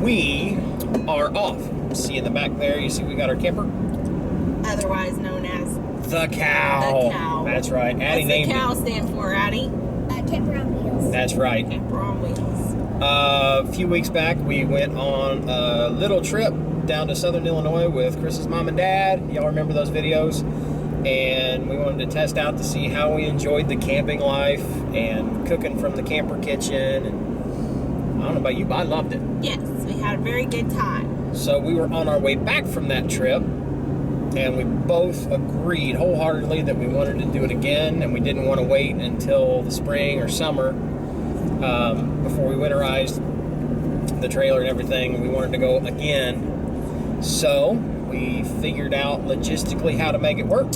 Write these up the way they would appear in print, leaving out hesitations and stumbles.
we are off. See in the back there, you see we got our camper? Otherwise known as the cow. The cow. That's right. Addie named it. What's the cow stand for, Addie? Camper on wheels. That's right. Camper on wheels. A few weeks back, we went on a little trip down to Southern Illinois with Chris's mom and dad. Y'all remember those videos? And we wanted to test out to see how we enjoyed the camping life and cooking from the camper kitchen. And I don't know about you, but I loved it. Yes, we had a very good time. So we were on our way back from that trip, and we both agreed wholeheartedly that we wanted to do it again, and we didn't want to wait until the spring or summer before we winterized the trailer and everything. We wanted to go again. So we figured out logistically how to make it work.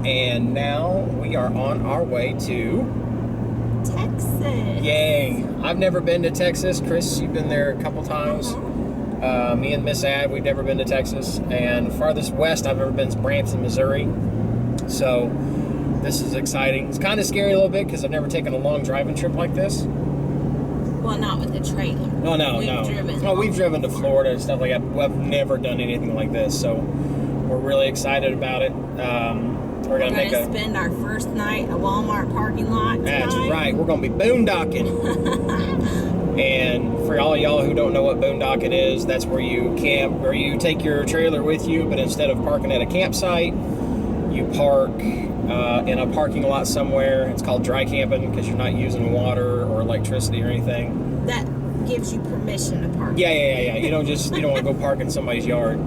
And now we are on our way to Texas. Yay! I've never been to Texas. Cris, you've been there a couple times. Me and Miss Ad, we've never been to Texas. And farthest west I've ever been is Branson, Missouri. So this is exciting. It's kind of scary a little bit because I've never taken a long driving trip like this. Well, not with the trailer. No. We've driven to Florida and stuff like that. I've never done anything like this. So we're really excited about it. We're gonna spend our first night at a Walmart parking lot tonight. That's right. We're gonna be boondocking. And for all y'all who don't know what boondocking is, that's where you camp, or you take your trailer with you, but instead of parking at a campsite, you park in a parking lot somewhere. It's called dry camping because you're not using water or electricity or anything. That gives you permission to park. Yeah. You don't want to go park in somebody's yard.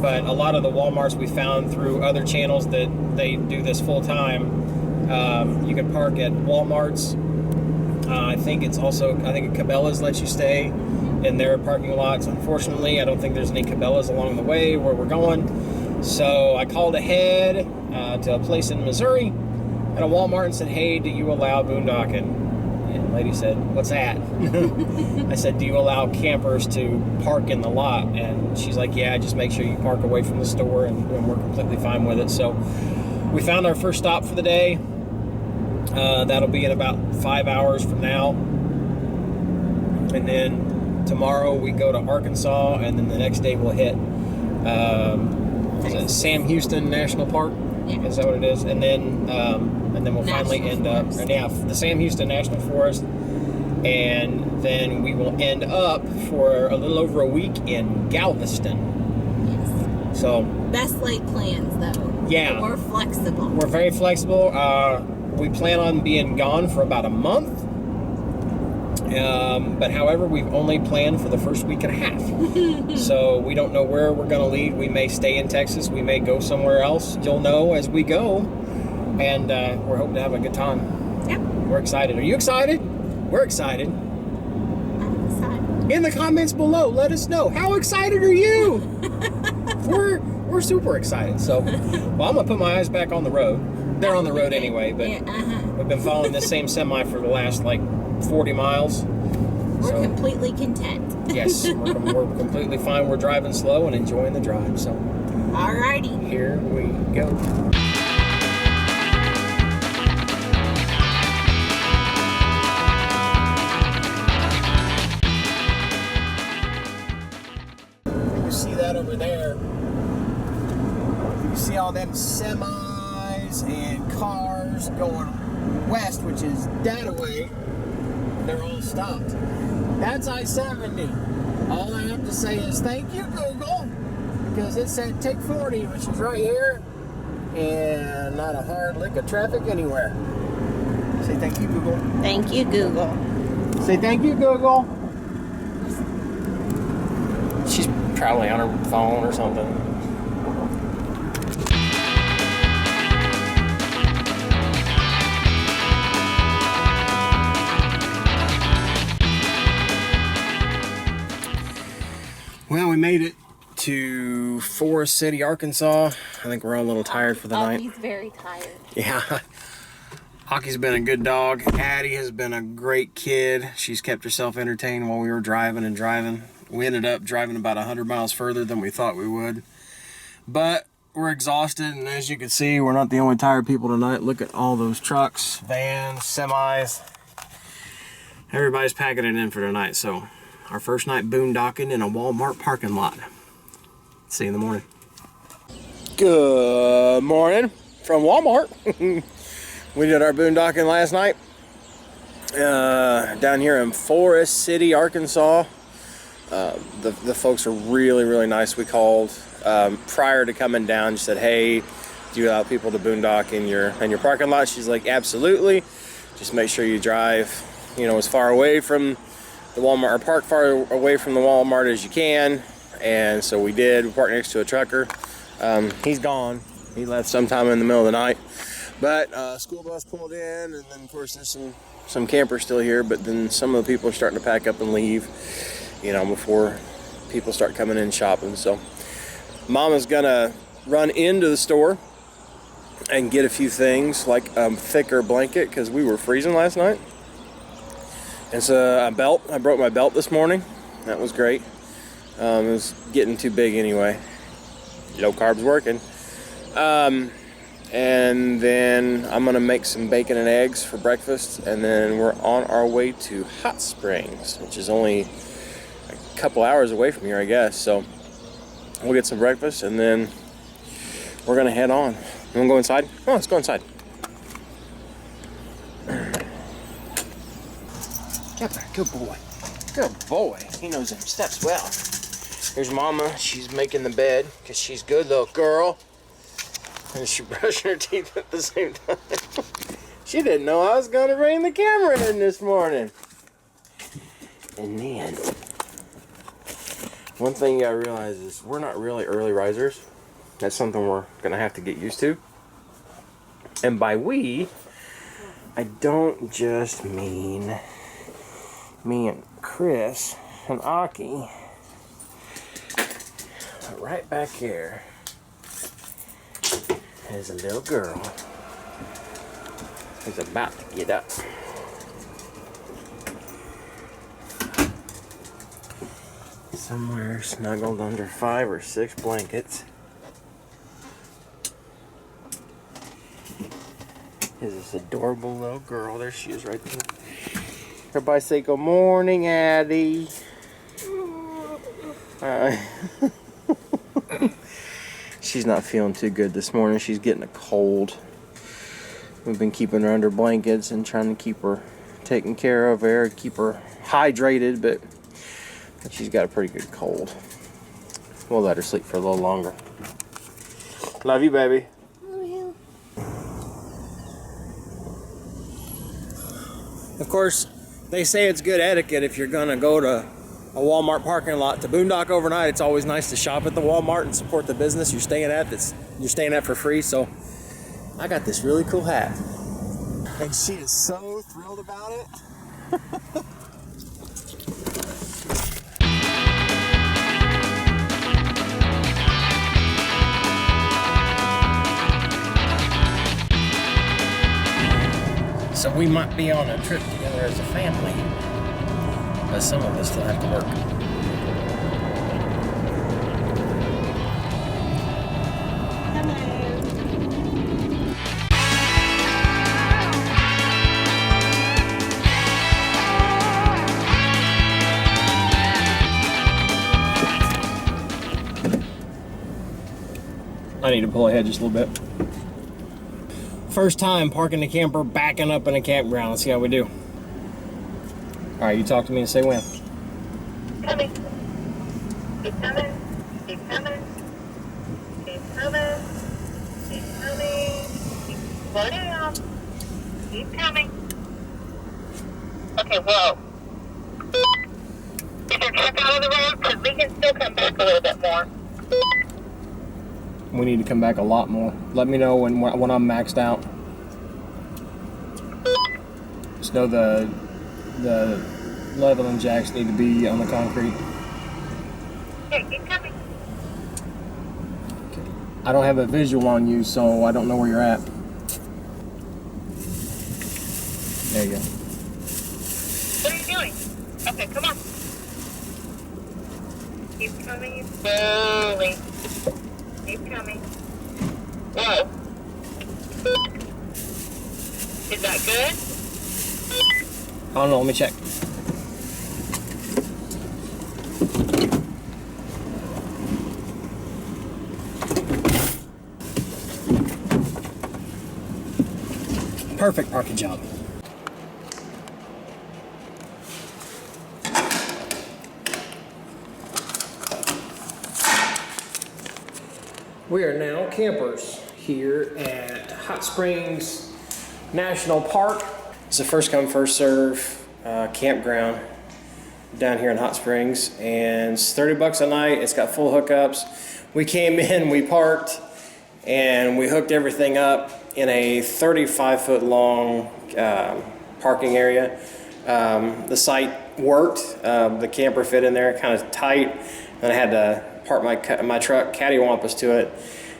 But a lot of the Walmarts we found through other channels that they do this full time, you can park at Walmarts. I think Cabela's lets you stay in their parking lots. Unfortunately, I don't think there's any Cabela's along the way where we're going. So I called ahead to a place in Missouri at a Walmart and said, hey, do you allow boondocking? And the lady said, what's that? I said, do you allow campers to park in the lot? And she's like, yeah, just make sure you park away from the store, and we're completely fine with it. So we found our first stop for the day. That'll be in about 5 hours from now. And then tomorrow we go to Arkansas, and then the next day we'll hit Sam Houston National Park. Yeah. Is that what it is? And then we'll finally end up the Sam Houston National Forest, and then we will end up for a little over a week in Galveston. Yes. So best laid plans though. Yeah. We're flexible. We're very flexible. We plan on being gone for about a month. But however, we've only planned for the first week and a half. So we don't know where we're going to leave. We may stay in Texas. We may go somewhere else. You'll know as we go. And we're hoping to have a good time. Yep. We're excited. Are you excited? We're excited. I'm excited. In the comments below, let us know. How excited are you? We're super excited. So, well, I'm going to put my eyes back on the road. They're on the road anyway, but we've been following this same semi for the last 40 miles. We're completely content. Yes, we're completely fine. We're driving slow and enjoying the drive. So, alrighty, here we go. You see that over there? You see all them semis and cars going west, which is that away. They're all stopped. That's I-70. All I have to say is thank you, Google, because it said take 40, which is right here, and not a hard lick of traffic anywhere. Say thank you, Google. Thank you, Google. Say thank you, Google. She's probably on her phone or something. Well, we made it to Forest City, Arkansas. I think we're all a little tired for the night. He's very tired. Yeah. Aki's been a good dog. Addie has been a great kid. She's kept herself entertained while we were driving and driving. We ended up driving about 100 miles further than we thought we would. But we're exhausted, and as you can see, we're not the only tired people tonight. Look at all those trucks, vans, semis. Everybody's packing it in for tonight, so Our first night boondocking in a Walmart parking lot. See you in the morning. Good morning from Walmart. We did our boondocking last night down here in Forest City, Arkansas. The folks are really nice. We called prior to coming down. Just said, hey, do you allow people to boondock in your parking lot? She's like, absolutely. Just make sure you drive, you know, as far away from the Walmart, or park far away from the Walmart as you can. And so we did. We parked next to a trucker. He's gone. He left sometime in the middle of the night. But school bus pulled in, and then of course there's some campers still here. But then some of the people are starting to pack up and leave, you know, before people start coming in shopping. So Mama's gonna run into the store and get a few things like thicker blanket because we were freezing last night. And so a belt. I broke my belt this morning. That was great. It was getting too big anyway. Low carbs working. And then I'm gonna make some bacon and eggs for breakfast, and then we're on our way to Hot Springs, which is only a couple hours away from here, I guess. So we'll get some breakfast, and then we're gonna head on. You wanna go inside? Oh, let's go inside. Good boy. Good boy. He knows them steps well. Here's Mama. She's making the bed because she's good little girl. And she brushing her teeth at the same time. She didn't know I was going to bring the camera in this morning. And then, one thing you gotta realize is we're not really early risers. That's something we're going to have to get used to. And by we, I don't just mean me and Cris and Aki. But right back here is a little girl who's about to get up. Somewhere snuggled under 5 or 6 blankets is this adorable little girl. There she is right there. Everybody say good morning, Addie. She's not feeling too good this morning. She's getting a cold. We've been keeping her under blankets and trying to keep her taken care of her, keep her hydrated, but she's got a pretty good cold. We'll let her sleep for a little longer. Love you, baby. Love you. Of course, they say it's good etiquette if you're gonna go to a Walmart parking lot to boondock overnight. It's always nice to shop at the Walmart and support the business you're staying at for free. So I got this really cool hat, and she is so thrilled about it. So we might be on a trip together as a family, but some of us still have to work. I need to pull ahead just a little bit. First time parking the camper, backing up in a campground. Let's see how we do. All right, you talk to me and say when. Coming. Keep coming. Keep coming. Keep coming. Keep coming. Keep slow down. Keep coming. Okay, whoa. Is your truck out of the road? Because we can still come back a little bit more. We need to come back a lot more. Let me know when I'm maxed out. Just know the leveling jacks need to be on the concrete. Okay, keep coming. I don't have a visual on you, so I don't know where you're at. There you go. What are you doing? Okay, come on. Keep coming slowly. Keep coming. Whoa. Is that good? I don't know, let me check. Perfect parking job. We are now campers here at Hot Springs National Park. It's a first come, first serve campground down here in Hot Springs, and it's $30 a night. It's got full hookups. We came in, we parked, and we hooked everything up in a 35-foot long parking area. The site worked. The camper fit in there kind of tight, and I had to park my truck cattywampus to it.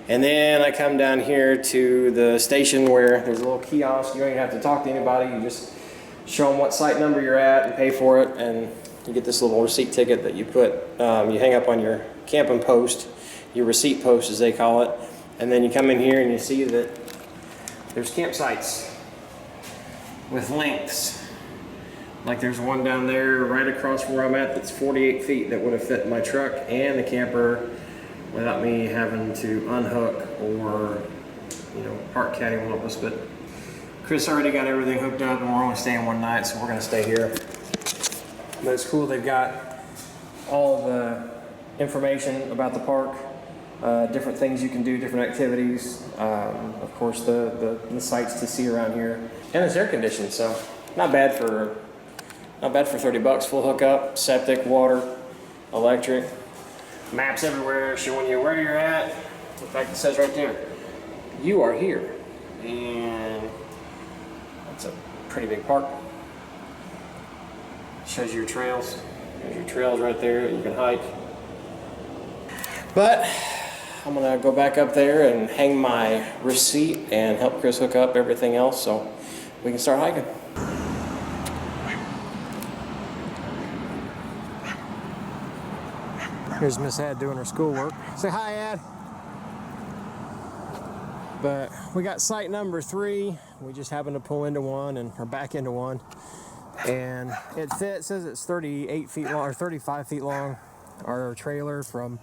And then I come down here to the station where there's a little kiosk. You don't even have to talk to anybody. You just show them what site number you're at and pay for it, and you get this little receipt ticket that you put, you hang up on your camping post, your receipt post as they call it. And then you come in here and you see that there's campsites with lengths. Like there's one down there right across where I'm at that's 48 feet that would have fit my truck and the camper without me having to unhook or, you know, park cattywampus. But Cris already got everything hooked up and we're only staying one night, so we're gonna stay here. But it's cool, they've got all the information about the park, different things you can do, different activities, of course the sights to see around here. And it's air conditioned, so not bad for $30. Full hookup, septic, water, electric, maps everywhere showing you where you're at. In fact, it says right there, you are here. And that's a pretty big park. Shows you your trails. There's your trails right there that you can hike. But I'm gonna go back up there and hang my receipt and help Cris hook up everything else so we can start hiking. Here's Miss Ad doing her schoolwork. Say hi, Ad. But we got site number 3. We just happened to pull into one or back into one. And it says it's 38 feet long or 35 feet long. Our trailer from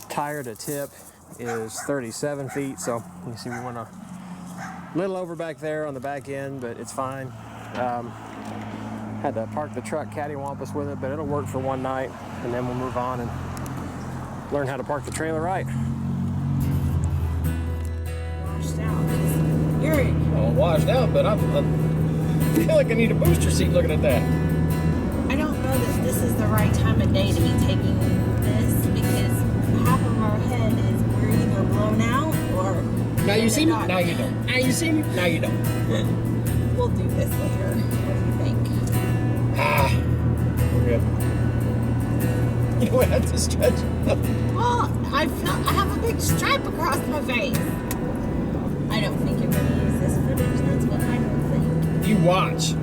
tire to tip is 37 feet. So you can see we went a little over back there on the back end, but it's fine. Had to park the truck cattywampus with it, but it'll work for one night, and then we'll move on and learn how to park the trailer right. Washed out. You're Well, washed out, but I feel like I need a booster seat looking at that. I don't know that this is the right time of day to be taking this because half of our head is we're either blown out or Now you see me, not. now you don't. Now you see me, now you don't. We'll do this later. What do you think? We're good. You don't have to stretch. Well, I have a big stripe across my face. I don't think you're going to use this footage. That's what I don't think. You watch.